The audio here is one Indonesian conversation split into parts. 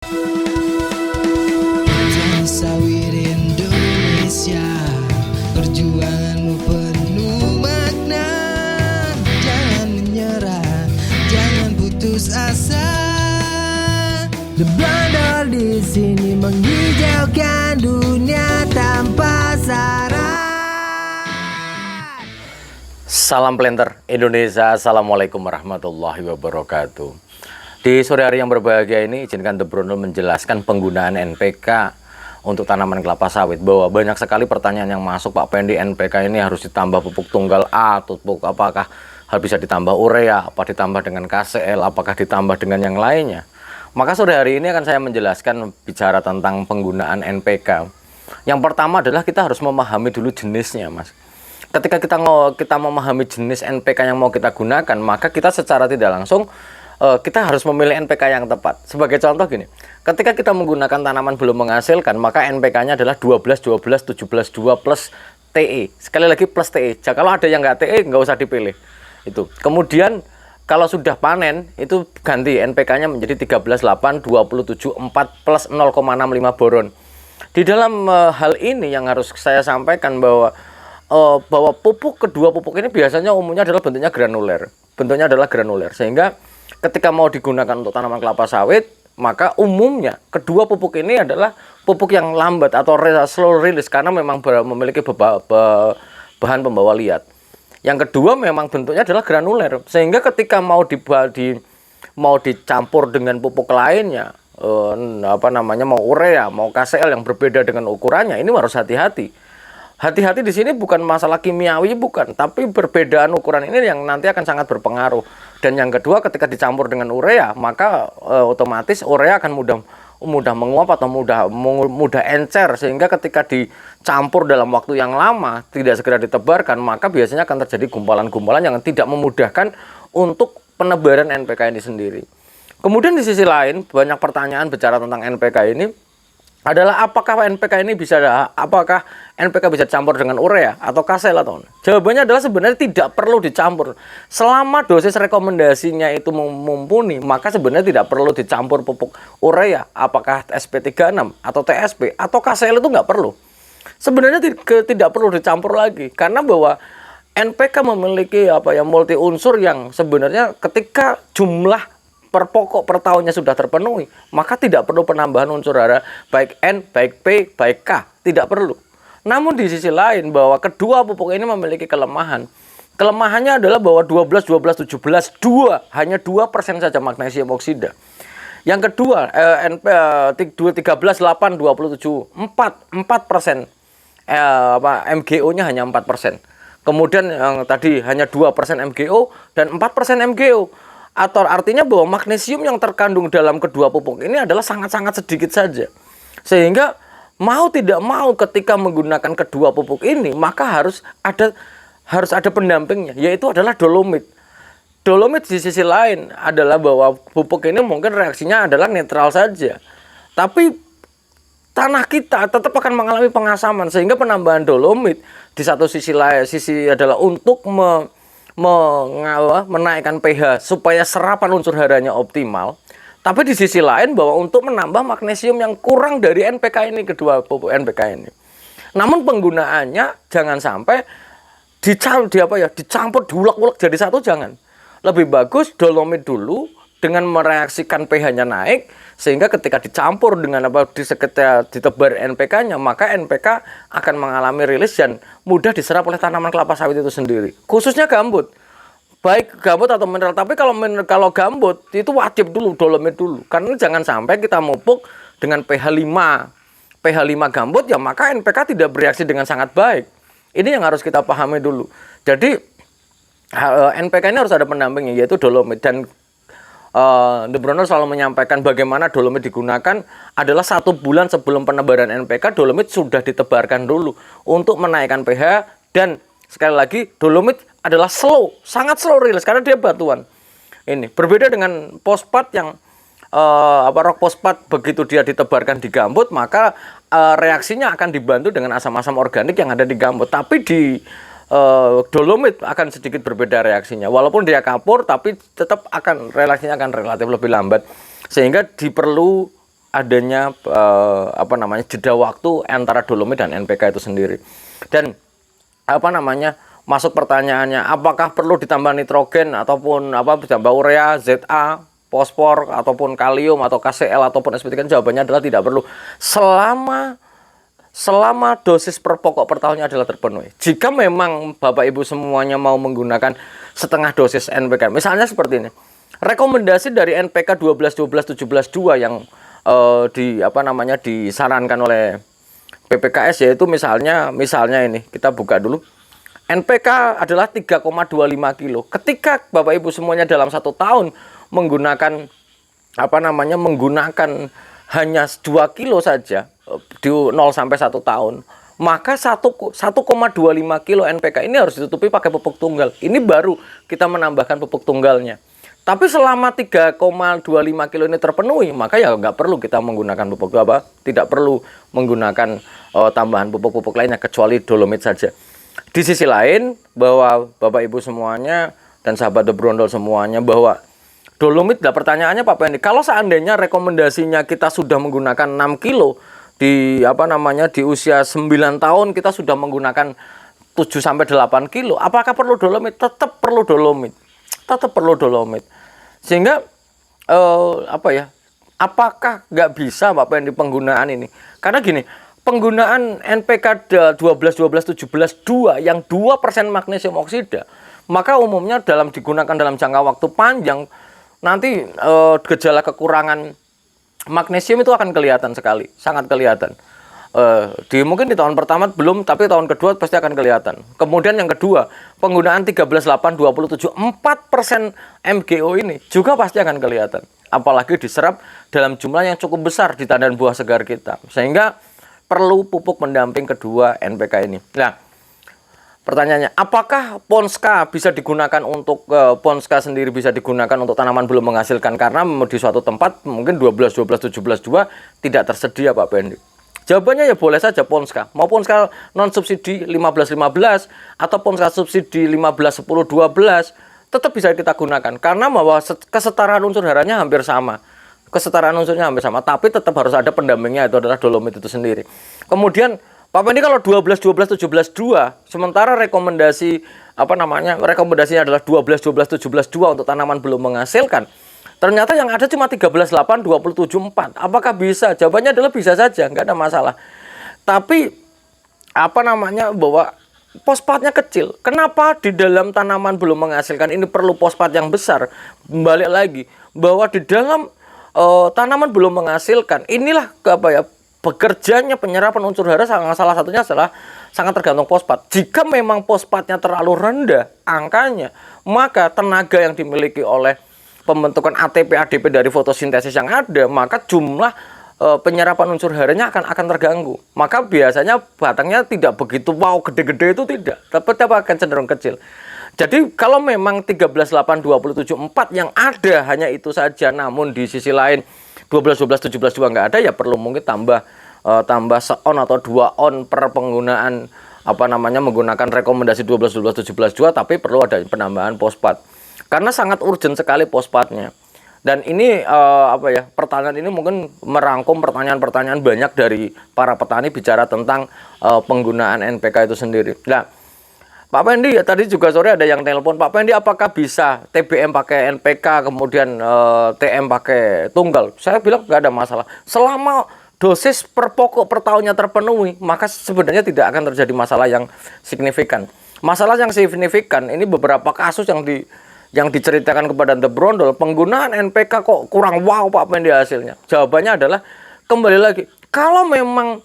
Jadi sawit Indonesia, perjuanganmu penuh makna. Jangan menyerah, jangan putus asa. The Blender di sini menghijaukan dunia tanpa syarat. Salam Planter Indonesia, Assalamualaikum warahmatullahi wabarakatuh. Di sore hari yang berbahagia ini, izinkan The Brondol menjelaskan penggunaan NPK untuk tanaman kelapa sawit. Bahwa banyak sekali pertanyaan yang masuk, Pak Pendi, NPK ini harus ditambah pupuk tunggal A, pupuk apakah harus bisa ditambah urea, apa ditambah dengan KCL, apakah ditambah dengan yang lainnya. Maka sore hari ini akan saya menjelaskan bicara tentang penggunaan NPK. Yang pertama adalah kita harus memahami dulu jenisnya, Mas. Ketika kita memahami jenis NPK yang mau kita gunakan, maka kita secara tidak langsung kita harus memilih NPK yang tepat. Sebagai contoh gini, ketika kita menggunakan tanaman belum menghasilkan, maka NPK-nya adalah 12, 12, 17, 2 plus TE. Sekali lagi plus TE. Kalau ada yang nggak TE, nggak usah dipilih. Itu. Kemudian kalau sudah panen, itu ganti NPK-nya menjadi 13, 8, 27, 4 plus 0,65 boron. Di dalam hal ini yang harus saya sampaikan bahwa kedua pupuk ini biasanya umumnya adalah bentuknya granuler. Sehingga ketika mau digunakan untuk tanaman kelapa sawit, maka umumnya kedua pupuk ini adalah pupuk yang lambat atau slow release karena memang memiliki bahan pembawa liat. Yang kedua memang bentuknya adalah granuler, sehingga ketika mau dicampur dengan pupuk lainnya, mau urea, mau KCL yang berbeda dengan ukurannya, ini harus hati-hati. Hati-hati di sini bukan masalah kimiawi, bukan, tapi perbedaan ukuran ini yang nanti akan sangat berpengaruh. Dan yang kedua, ketika dicampur dengan urea, maka otomatis urea akan mudah menguap atau mudah encer, sehingga ketika dicampur dalam waktu yang lama tidak segera ditebarkan, maka biasanya akan terjadi gumpalan-gumpalan yang tidak memudahkan untuk penebaran NPK ini sendiri. Kemudian di sisi lain, banyak pertanyaan bicara tentang NPK ini adalah apakah NPK bisa dicampur dengan urea atau KCL atau enggak? Jawabannya adalah sebenarnya tidak perlu dicampur. Selama dosis rekomendasinya itu mumpuni, maka sebenarnya tidak perlu dicampur pupuk urea, apakah SP36 atau TSP atau KCL itu nggak perlu. Sebenarnya tidak perlu dicampur lagi, karena bahwa NPK memiliki multi unsur yang sebenarnya ketika jumlah per pokok per tahunnya sudah terpenuhi, maka tidak perlu penambahan unsur hara baik N, baik P, baik K, tidak perlu. Namun di sisi lain bahwa kedua pupuk ini memiliki kelemahan. Kelemahannya adalah bahwa 12, 12, 17, hanya 2% saja magnesium oksida. Yang kedua, 13, 8, 27, 4%. MgO-nya hanya 4%. Kemudian yang tadi hanya 2% MgO dan 4% MgO. Atau artinya bahwa magnesium yang terkandung dalam kedua pupuk ini adalah sangat-sangat sedikit saja. Sehingga mau tidak mau ketika menggunakan kedua pupuk ini, maka harus ada pendampingnya, yaitu adalah dolomit. Dolomit di sisi lain adalah bahwa pupuk ini mungkin reaksinya adalah netral saja. Tapi tanah kita tetap akan mengalami pengasaman, sehingga penambahan dolomit di satu sisi adalah untuk menaikkan pH supaya serapan unsur haranya optimal. Tapi di sisi lain bahwa untuk menambah magnesium yang kurang dari NPK ini, kedua pupuk NPK ini. Namun penggunaannya jangan sampai dicampur diulek-ulek jadi satu, jangan. Lebih bagus dolomit dulu dengan mereaksikan pH-nya naik, sehingga ketika dicampur dengan ditebar NPK-nya, maka NPK akan mengalami rilis dan mudah diserap oleh tanaman kelapa sawit itu sendiri. Khususnya gambut. Baik gambut atau mineral, tapi kalau gambut itu wajib dulu dolomit dulu. Karena jangan sampai kita mupuk dengan pH 5 gambut, ya maka NPK tidak bereaksi dengan sangat baik. Ini yang harus kita pahami dulu. Jadi NPK ini harus ada pendampingnya, yaitu dolomit. Dan The Brondol selalu menyampaikan bagaimana dolomit digunakan adalah 1 bulan sebelum penebaran NPK, dolomit sudah ditebarkan dulu untuk menaikkan pH. Dan sekali lagi, dolomit adalah sangat slow release karena dia batuan. Ini berbeda dengan fosfat yang rock fosfat, begitu dia ditebarkan di gambut, maka reaksinya akan dibantu dengan asam-asam organik yang ada di gambut. Tapi di dolomit akan sedikit berbeda reaksinya. Walaupun dia kapur, tapi tetap reaksinya akan relatif lebih lambat. Sehingga adanya apa namanya jeda waktu antara dolomit dan NPK itu sendiri. Dan apa namanya masuk pertanyaannya, apakah perlu ditambah nitrogen ataupun apa ditambah urea, ZA, fosfor ataupun kalium atau KCl ataupun SP3? Jawabannya adalah tidak perlu. Selama dosis per pokok per tahunnya adalah terpenuhi. Jika memang Bapak Ibu semuanya mau menggunakan setengah dosis NPK, misalnya seperti ini. Rekomendasi dari NPK 12-12-17-2 yang disarankan oleh PPKS yaitu misalnya ini kita buka dulu. NPK adalah 3,25 kilo. Ketika Bapak Ibu semuanya dalam 1 tahun menggunakan menggunakan hanya 2 kilo saja di 0 sampai 1 tahun, maka 1,25 kilo NPK ini harus ditutupi pakai pupuk tunggal. Ini baru kita menambahkan pupuk tunggalnya. Tapi selama 3,25 kilo ini terpenuhi, maka ya nggak perlu kita menggunakan pupuk tidak perlu menggunakan tambahan pupuk-pupuk lainnya kecuali dolomit saja. Di sisi lain, bahwa Bapak Ibu semuanya dan sahabat The Brondol semuanya, bahwa dolomit, pertanyaannya Pak Pendi, kalau seandainya rekomendasinya kita sudah menggunakan 6 kilo di di usia 9 tahun kita sudah menggunakan 7 sampai 8 kilo, apakah perlu dolomit? Tetap perlu dolomit. Tetap perlu dolomit. Sehingga apakah nggak bisa Pak Pendi penggunaan ini? Karena gini, penggunaan NPK 12-12-17-2 yang 2% magnesium oksida, maka umumnya digunakan dalam jangka waktu panjang, nanti gejala kekurangan magnesium itu akan kelihatan sekali, sangat kelihatan. Mungkin di tahun pertama belum, tapi tahun kedua pasti akan kelihatan. Kemudian yang kedua, penggunaan 13-8-27 4% MgO ini juga pasti akan kelihatan. Apalagi diserap dalam jumlah yang cukup besar di tandan buah segar kita. Sehingga perlu pupuk pendamping kedua NPK ini. Nah, pertanyaannya, apakah Ponska bisa digunakan untuk Ponska sendiri bisa digunakan untuk tanaman belum menghasilkan? Karena di suatu tempat mungkin 12-12-17-2 tidak tersedia Pak Pendi. Jawabannya ya boleh saja Ponska. Mau Ponska non subsidi 15-15 atau Ponska subsidi 15-10-12 tetap bisa kita gunakan. Karena bahwa kesetaraan unsur haranya hampir sama. Kesetaraan unsurnya hampir sama, tapi tetap harus ada pendampingnya, itu adalah dolomit itu sendiri. Kemudian Pak Pendi kalau 12-12-17-2, sementara rekomendasinya adalah 12-12-17-2 untuk tanaman belum menghasilkan. Ternyata yang ada cuma 13-8-27-4. Apakah bisa? Jawabannya adalah bisa saja, nggak ada masalah. Tapi bahwa fosfatnya kecil. Kenapa di dalam tanaman belum menghasilkan ini perlu fosfat yang besar? Balik lagi bahwa di dalam tanaman belum menghasilkan inilah bekerjanya penyerapan unsur hara, salah satunya adalah sangat tergantung fosfat. Jika memang fosfatnya terlalu rendah angkanya, maka tenaga yang dimiliki oleh pembentukan ATP ADP dari fotosintesis yang ada, maka jumlah penyerapan unsur haranya akan terganggu. Maka biasanya batangnya tidak begitu gede-gede, itu tidak, tapi akan cenderung kecil. Jadi kalau memang 13-8-27-4 yang ada hanya itu saja, namun di sisi lain 12-12-17-2 nggak ada, ya perlu mungkin tambah se-on atau 2 on per penggunaan menggunakan rekomendasi 12-12-17-2, tapi perlu ada penambahan fosfat. Karena sangat urgent sekali fosfatnya. Dan ini pertanyaan ini mungkin merangkum pertanyaan-pertanyaan banyak dari para petani bicara tentang penggunaan NPK itu sendiri. Nah, Pak Pendi, tadi juga sore ada yang telepon, Pak Pendi apakah bisa TBM pakai NPK kemudian TM pakai tunggal? Saya bilang nggak ada masalah. Selama dosis per pokok per tahunnya terpenuhi, maka sebenarnya tidak akan terjadi masalah yang signifikan. Masalah yang signifikan ini beberapa kasus yang diceritakan kepada The Brondol, penggunaan NPK kok kurang wow Pak Pendi hasilnya. Jawabannya adalah kembali lagi, kalau memang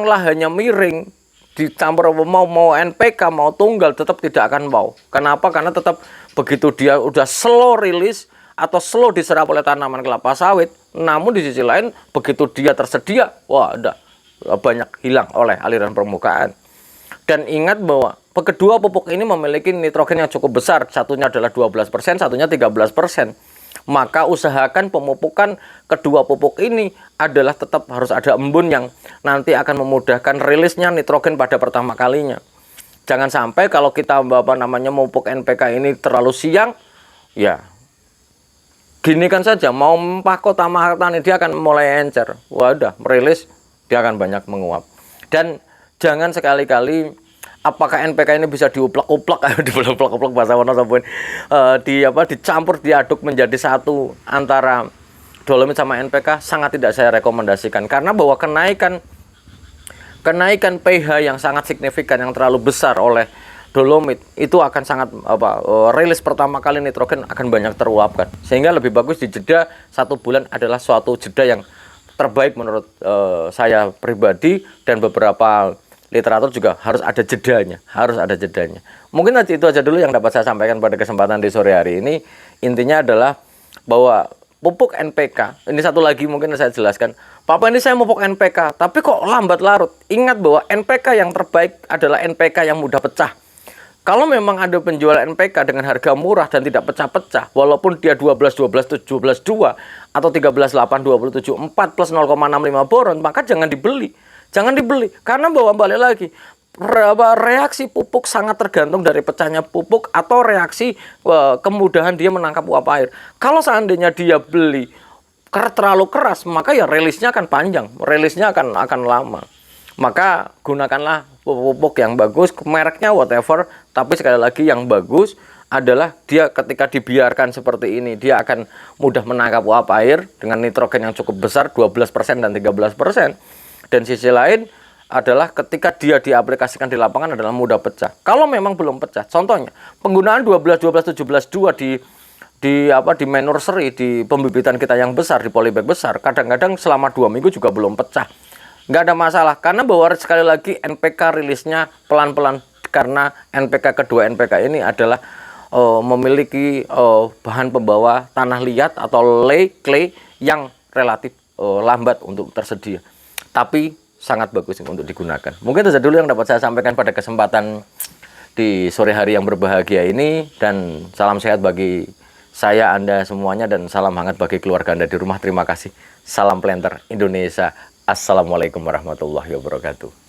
lahannya miring, dicampur mau NPK mau tunggal tetap tidak akan wow. Kenapa? Karena tetap begitu dia udah slow rilis atau slow diserap oleh tanaman kelapa sawit, namun di sisi lain begitu dia tersedia, wah udah banyak hilang oleh aliran permukaan. Dan ingat bahwa kedua pupuk ini memiliki nitrogen yang cukup besar, satunya adalah 12%, satunya 13%. Maka usahakan pemupukan kedua pupuk ini adalah tetap harus ada embun yang nanti akan memudahkan rilisnya nitrogen pada pertama kalinya. Jangan sampai kalau kita memupuk NPK ini terlalu siang, ya gini kan saja mau kota Mahatani dia akan mulai encer. Wah, udah merilis dia akan banyak menguap. Dan jangan sekali-kali apakah NPK ini bisa diuplak-uplak diuplak-uplak bahasa Wonosobo dicampur diaduk menjadi satu antara dolomit sama NPK, sangat tidak saya rekomendasikan karena bahwa kenaikan pH yang sangat signifikan yang terlalu besar oleh dolomit itu akan sangat rilis pertama kali nitrogen akan banyak teruapkan, sehingga lebih bagus dijeda 1 bulan adalah suatu jeda yang terbaik menurut saya pribadi, dan beberapa literatur juga harus ada jedanya, Mungkin itu aja dulu yang dapat saya sampaikan pada kesempatan di sore hari ini. Intinya adalah bahwa pupuk NPK, ini satu lagi mungkin saya jelaskan, Papa ini saya pupuk NPK, tapi kok lambat larut. Ingat bahwa NPK yang terbaik adalah NPK yang mudah pecah. Kalau memang ada penjual NPK dengan harga murah dan tidak pecah-pecah, walaupun dia 12, 17, 2 atau 13, 8, 27, 4 plus 0,65 boron, maka jangan dibeli. Karena bahwa balik lagi, reaksi pupuk sangat tergantung dari pecahnya pupuk atau reaksi kemudahan dia menangkap uap air. Kalau seandainya dia beli terlalu keras, maka ya rilisnya akan panjang, rilisnya akan lama. Maka gunakanlah pupuk yang bagus, mereknya whatever, tapi sekali lagi yang bagus adalah dia ketika dibiarkan seperti ini, dia akan mudah menangkap uap air dengan nitrogen yang cukup besar, 12% dan 13%. Dan sisi lain adalah ketika dia diaplikasikan di lapangan adalah mudah pecah. Kalau memang belum pecah, contohnya penggunaan 12, 12, 17, 2 di main nursery, di pembibitan kita yang besar, di polybag besar, kadang-kadang selama 2 minggu juga belum pecah. Nggak ada masalah, karena bahwa sekali lagi NPK rilisnya pelan-pelan, karena NPK kedua NPK ini adalah memiliki bahan pembawa tanah liat atau clay yang relatif lambat untuk tersedia, tapi sangat bagus untuk digunakan. Mungkin itu saja dulu yang dapat saya sampaikan pada kesempatan di sore hari yang berbahagia ini, dan salam sehat bagi saya, Anda semuanya, dan salam hangat bagi keluarga Anda di rumah. Terima kasih. Salam Planter Indonesia. Assalamualaikum warahmatullahi wabarakatuh.